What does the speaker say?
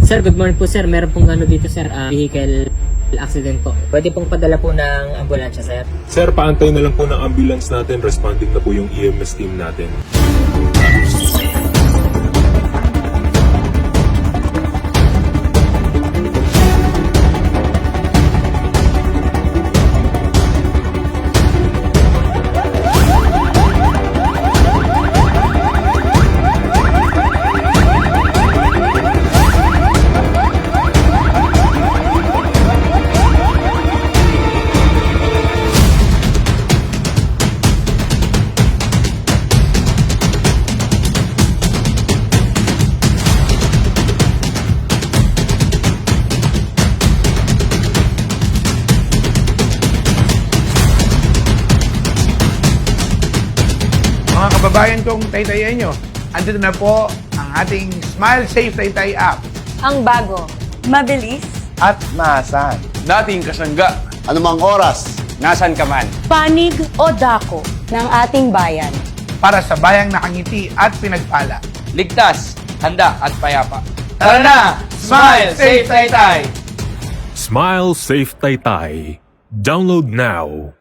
Sir, good morning po sir. Meron pong ano dito sir, vehicle accident po. Pwede pong padala po ng ambulansya sir. Sir, paantay na lang po ng ambulance natin. Responding na po yung EMS team natin. Mga kababayan kong Taytayenyo, andito na po ang ating Smile Safe Taytay app. Ang bago, mabilis, at maasahan. Dating kasangga, Anumang oras, nasan ka man. panig o dako ng ating bayan. Para sa bayang nakangiti at pinagpala. Ligtas, handa at payapa. Tara na! Smile Safe Taytay! Smile Safe Taytay. Download now.